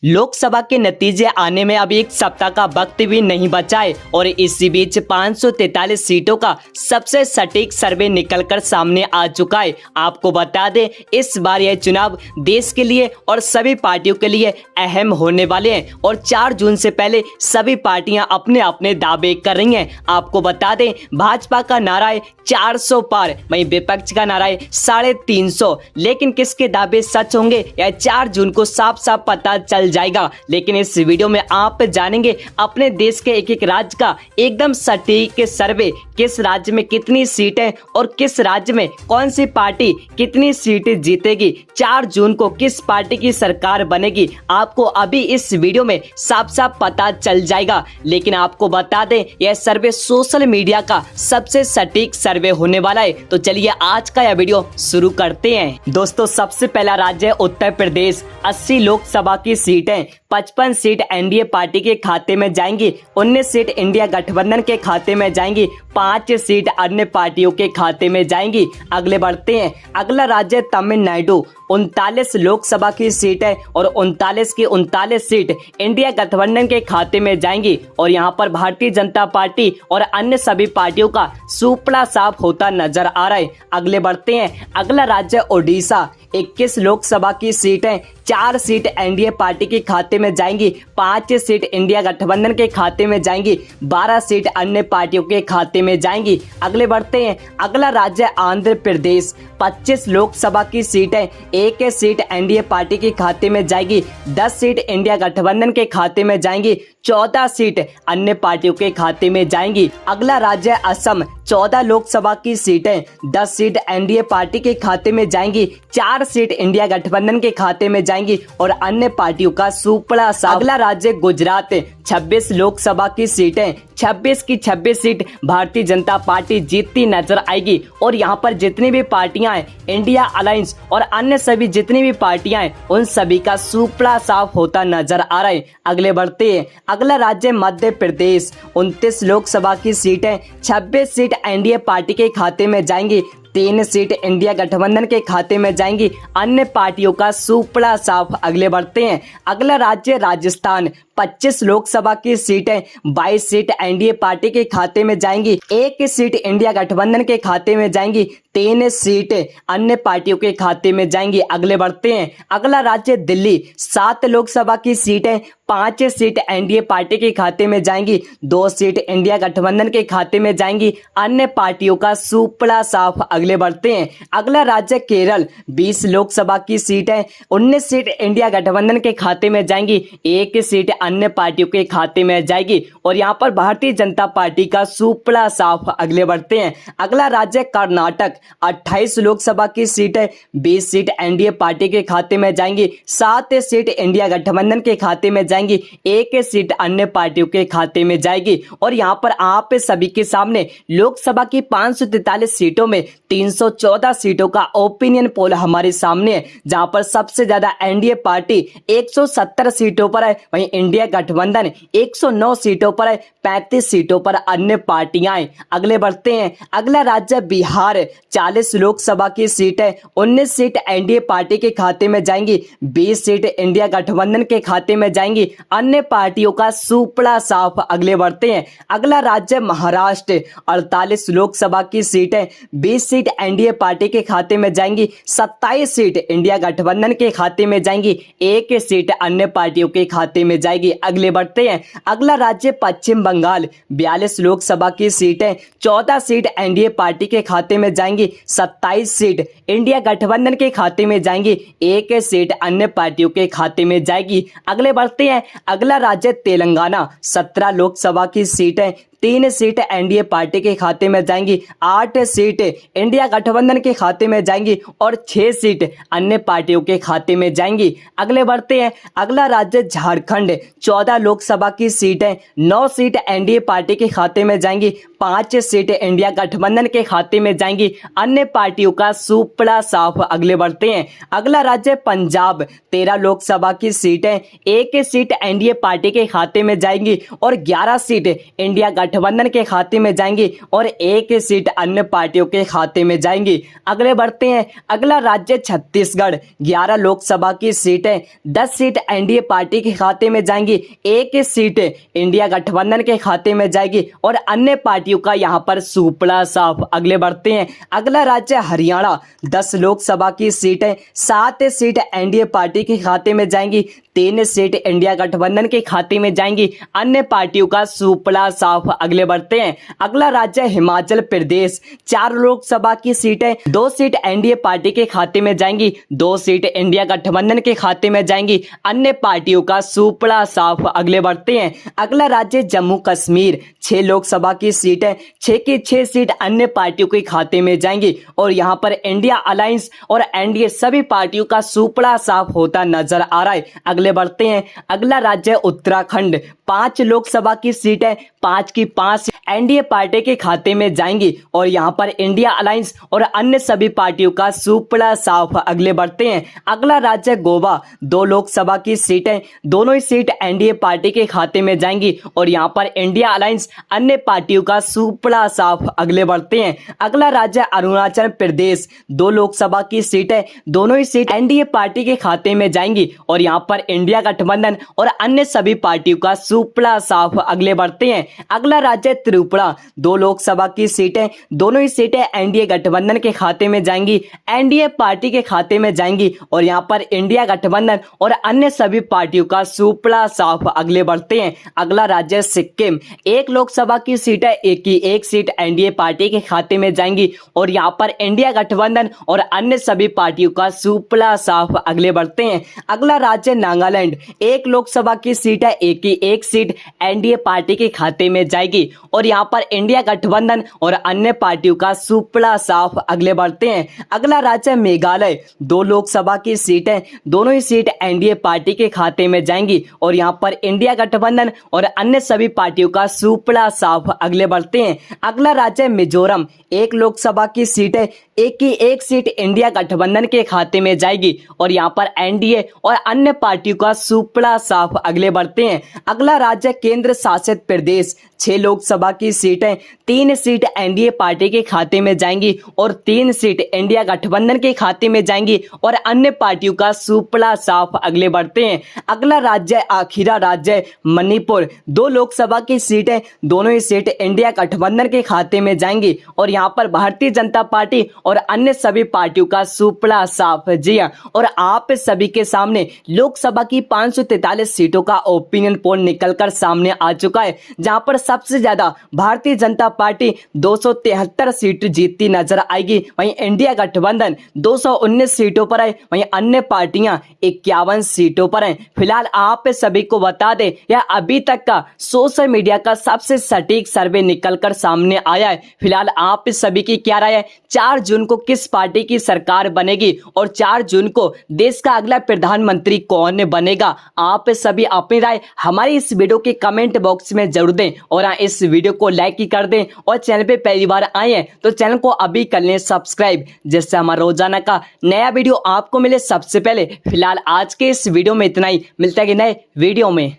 लोकसभा के नतीजे आने में अभी एक सप्ताह का वक्त भी नहीं बचा है और इसी बीच 543 सीटों का सबसे सटीक सर्वे निकलकर सामने आ चुका है। आपको बता दें, इस बार यह चुनाव देश के लिए और सभी पार्टियों के लिए अहम होने वाले हैं और 4 जून से पहले सभी पार्टियां अपने अपने दावे कर रही हैं। आपको बता दें, भाजपा का नारा है 400 पार, वहीं विपक्ष का नारा है 350। लेकिन किसके दावे सच होंगे यह 4 जून को साफ साफ पता चल जाएगा। लेकिन इस वीडियो में आप जानेंगे अपने देश के एक एक राज्य का एकदम सटीक सर्वे, किस राज्य में कितनी सीटें और किस राज्य में कौन सी पार्टी कितनी सीटें जीतेगी, 4 जून को किस पार्टी की सरकार बनेगी, आपको अभी इस वीडियो में साफ साफ पता चल जाएगा। लेकिन आपको बता दें, यह सर्वे सोशल मीडिया का सबसे सटीक सर्वे होने वाला है। तो चलिए आज का यह वीडियो शुरू करते हैं। दोस्तों, सबसे पहला राज्य है उत्तर प्रदेश। 80 लोकसभा की सीटें, 55 सीट एनडीए पार्टी के खाते में जाएंगी, 19 सीट इंडिया गठबंधन के खाते में जाएंगी, 5 सीट अन्य पार्टियों के खाते में जाएंगी। अगले बढ़ते हैं, अगला राज्य तमिलनाडु। 39 लोकसभा की सीटें और 39 की 39 सीट इंडिया गठबंधन के खाते में जाएंगी और यहां पर भारतीय जनता पार्टी और अन्य सभी पार्टियों का सुपड़ा साफ होता नजर आ रहा है। अगले बढ़ते हैं, अगला राज्य ओडिशा। 21 लोकसभा की सीटें, 4 सीट एनडीए पार्टी के खाते में जाएंगी, 5 सीट इंडिया गठबंधन के खाते में जाएंगी, 12 सीट अन्य पार्टियों के खाते में जाएंगी। अगले बढ़ते हैं, अगला राज्य आंध्र प्रदेश। 25 लोकसभा की सीटें, 1 सीट एनडीए पार्टी के खाते में जाएगी, 10 सीट इंडिया गठबंधन के खाते में जाएंगी, 14 सीट अन्य पार्टियों के खाते में जाएंगी। अगला राज्य असम। 14 लोकसभा की सीटें, 10 सीट एनडीए पार्टी के खाते में जाएंगी, 4 सीट इंडिया गठबंधन के खाते में जाएंगी और अन्य पार्टियों का सुपड़ा साफ। अगला राज्य गुजरात। 26 लोकसभा की सीटें, 26 की 26 सीट भारतीय जनता पार्टी जीतती नजर आएगी और यहाँ पर जितनी भी पार्टियां हैं, इंडिया अलायंस और अन्य सभी जितनी भी पार्टियां हैं, उन सभी का सुपड़ा साफ होता नजर आ रहा है। अगले बढ़ते हैं, अगला राज्य मध्य प्रदेश। 29 लोकसभा की सीटें, 26 सीट एनडीए पार्टी के खाते में जाएंगी, 3 सीट इंडिया गठबंधन के खाते में जाएंगी, अन्य पार्टियों का सुपड़ा साफ। अगले बढ़ते हैं, अगला राज्य राजस्थान। 25 लोकसभा की सीटें, 22 सीट एनडीए पार्टी के खाते में जाएंगी, 1 सीट इंडिया गठबंधन के खाते में जाएंगी, 3 सीट अन्य पार्टियों के खाते में जाएंगी। अगले बढ़ते हैं, अगला राज्य दिल्ली। 7 लोकसभा की सीटें, 5 सीट एनडीए पार्टी के खाते में जाएंगी, 2 सीट इंडिया गठबंधन के खाते में जाएंगी, अन्य पार्टियों का सुपड़ा साफ। अगले बढ़ते हैं, अगला राज्य केरल। 20 लोकसभा की सीटें, 19 सीट इंडिया गठबंधन के खाते में जाएंगी, 1 सीट अन्य पार्टियों के खाते में जाएगी और यहां पर भारतीय जनता पार्टी का सुपड़ा साफ। अगले बढ़ते हैं, अगला राज्य कर्नाटक। 28 लोकसभा की सीटें, 20 सीट एनडीए पार्टी के खाते में जाएंगी, 7 सीट इंडिया गठबंधन के खाते में जाएंगी, 1 सीट अन्य पार्टियों के खाते में जाएगी और यहां पर आप सभी के सामने लोकसभा की 543 सीटों में 314 सीटों का ओपिनियन पोल हमारे सामने है, जहां पर सबसे ज्यादा एनडीए पार्टी 170 सीटों पर है, वहीं इंडिया गठबंधन 109 सीटों पर है, 35 सीटों पर अन्य पार्टियां हैं। अगले बढ़ते हैं, अगला राज्य बिहार। 40 लोकसभा की सीटें, 19 सीट एनडीए पार्टी के खाते में जाएंगी, 20 सीट इंडिया गठबंधन के खाते में जाएंगी, अन्य पार्टियों का सुपड़ा साफ। अगले बढ़ते हैं, अगला राज्य महाराष्ट्र। 48 लोकसभा की सीटें, 20 सीट एनडीए पार्टी के खाते में जाएंगी, 27 सीट इंडिया गठबंधन के खाते में जाएंगी, 1 सीट अन्य पार्टियों के खाते में जाएगी। अगले बढ़ते हैं, अगला राज्य पश्चिम बंगाल। 42 लोकसभा की सीटें, 14 सीट एनडीए पार्टी के खाते में जाएंगी, 27 सीट इंडिया गठबंधन के खाते में जाएंगी, 1 सीट अन्य पार्टियों के खाते में जाएगी। अगले बढ़ते हैं, अगला राज्य तेलंगाना। 17 लोकसभा की सीटें, 3 सीट एनडीए पार्टी के खाते में जाएंगी, 8 सीट इंडिया गठबंधन के खाते में जाएंगी और 6 सीट अन्य पार्टियों के खाते में जाएंगी। अगले बढ़ते हैं, अगला राज्य झारखंड। 14 लोकसभा की सीटें, 9 सीट एनडीए पार्टी के खाते में जाएंगी, 5 सीट इंडिया गठबंधन के खाते में जाएंगी, अन्य पार्टियों का सुपड़ा साफ। अगले बढ़ते हैं, अगला राज्य पंजाब। 13 लोकसभा की सीटें, 1 सीट एनडीए पार्टी के खाते में जाएंगी और 11 सीट इंडिया गठबंधन के खाते में जाएंगी और एक सीट अन्य पार्टियों के खाते में जाएंगी। अगले बढ़ते हैं, अगला राज्य छत्तीसगढ़। 11 लोकसभा की सीटें, 10 सीट एनडीए पार्टी के खाते में जाएंगी, एक सीट इंडिया गठबंधन के खाते में जाएगी और अन्य पार्टियों का यहां पर सुपड़ा साफ। अगले बढ़ते हैं, अगला राज्य हरियाणा। 10 लोकसभा की सीटें, 7 सीट एनडीए पार्टी के खाते में जाएंगी, 3 सीट इंडिया गठबंधन के खाते में जाएंगी, अन्य पार्टियों का सुपड़ा साफ। अगले बढ़ते हैं, अगला राज्य हिमाचल प्रदेश। 4 लोकसभा की सीटें, 2 सीट एनडीए पार्टी के खाते में जाएंगी, 2 सीट इंडिया गठबंधन के खाते में जाएंगी, अन्य पार्टियों का सुपड़ा साफ। अगले बढ़ते हैं, अगला राज्य जम्मू कश्मीर। 6 लोकसभा की सीटें, 6 की 6 सीट अन्य पार्टियों के खाते में जाएंगी और यहां पर इंडिया अलायंस और एनडीए सभी पार्टियों का सुपड़ा साफ होता नजर आ रहा है। अगले बढ़ते हैं, अगला राज्य उत्तराखंड। 5 लोकसभा की सीटें, 5 की 5 एनडीए पार्टी के खाते में जाएंगी और यहां पर इंडिया अलायंस और अन्य सभी पार्टियों का सुपड़ा साफ। अगले बढ़ते हैं, अगला राज्य गोवा। 2 लोकसभा की सीटें, दोनों ही सीट एनडीए पार्टी के खाते में जाएंगी और यहां पर इंडिया अलायंस अन्य पार्टियों का सुपड़ा साफ। अगले बढ़ते हैं, अगला राज्य अरुणाचल प्रदेश। 2 लोकसभा की सीटें, दोनों ही सीट एनडीए पार्टी के खाते में जाएंगी और यहां पर इंडिया गठबंधन और अन्य सभी पार्टियों का सुपड़ा साफ। अगले बढ़ते हैं, अगला राज्य त्रिपुरा। 2 लोकसभा की सीटें, दोनों ही सीटें एनडीए गठबंधन के खाते में जाएंगी, एनडीए पार्टी के खाते में जाएंगी और यहां पर इंडिया गठबंधन और अन्य सभी पार्टियों का सुपड़ा साफ। अगले बढ़ते हैं, अगला राज्य सिक्किम। 1 लोकसभा की सीटें, 1 की 1 सीट एनडीए पार्टी के खाते में जाएंगी और यहां पर इंडिया गठबंधन और अन्य सभी पार्टियों का सुपड़ा साफ। अगले बढ़ते हैं, अगला राज्य नागालैंड। 1 लोकसभा की सीट है, 1 की 1 सीट एनडीए पार्टी के खाते में जाएगी और यहां पर इंडिया गठबंधन और अन्य पार्टियों का सुपड़ा साफ। अगले बढ़ते हैं, अगला राज्य मेघालय। 2 लोकसभा की सीटें, दोनों ही सीट एनडीए पार्टी के खाते में जाएंगी और यहां पर इंडिया गठबंधन और अन्य सभी पार्टियों का सुपड़ा साफ। अगले बढ़ते हैं, अगला राज्य मिजोरम। 1 लोकसभा की सीटें, 1 की 1 सीट इंडिया गठबंधन के खाते में जाएगी और यहां पर एनडीए और अन्य पार्टियों का सुपड़ा साफ। अगले बढ़ते हैं, अगला राज्य केंद्र शासित प्रदेश। 6 लोकसभा की सीटें, 3 सीट एनडीए पार्टी के खाते में जाएंगी और 3 सीट इंडिया गठबंधन के खाते में जाएंगी और अन्य पार्टियों का सुपड़ा साफ। अगले बढ़ते हैं, अगला राज्य आखिरा राज्य मणिपुर। 2 लोकसभा की सीटें, दोनों ही सीट इंडिया गठबंधन के खाते में जाएंगी और यहां पर भारतीय जनता पार्टी और अन्य सभी पार्टियों का सुपड़ा साफ। जी हां, और आप सभी के सामने लोकसभा की 543 सीटों का ओपिनियन पोल निकलकर सामने आ चुका है, जहां पर सबसे ज्यादा भारतीय जनता पार्टी 273 सीट जीतती नजर आएगी, वहीं इंडिया गठबंधन 219 सीटों पर है, वहीं अन्य पार्टियां 51 सीटों पर हैं। फिलहाल आप सभी को बता दें, यह अभी तक का सोशल मीडिया का सबसे सटीक सर्वे निकलकर सामने आया है। फिलहाल आप सभी की क्या राय है? 4 जून को किस पार्टी की सरकार बनेगी और 4 जून को देश का अगला प्रधानमंत्री कौन बनेगा? आप सभी अपनी राय हमारी इस वीडियो के कमेंट बॉक्स में जरूर दें और इस वीडियो को लाइक ही कर दें और चैनल पे पहली बार आए हैं तो चैनल को अभी कर लें सब्सक्राइब, जिससे हमारा रोजाना का नया वीडियो आपको मिले सबसे पहले। फिलहाल आज के इस वीडियो में इतना ही, मिलता है नए वीडियो में।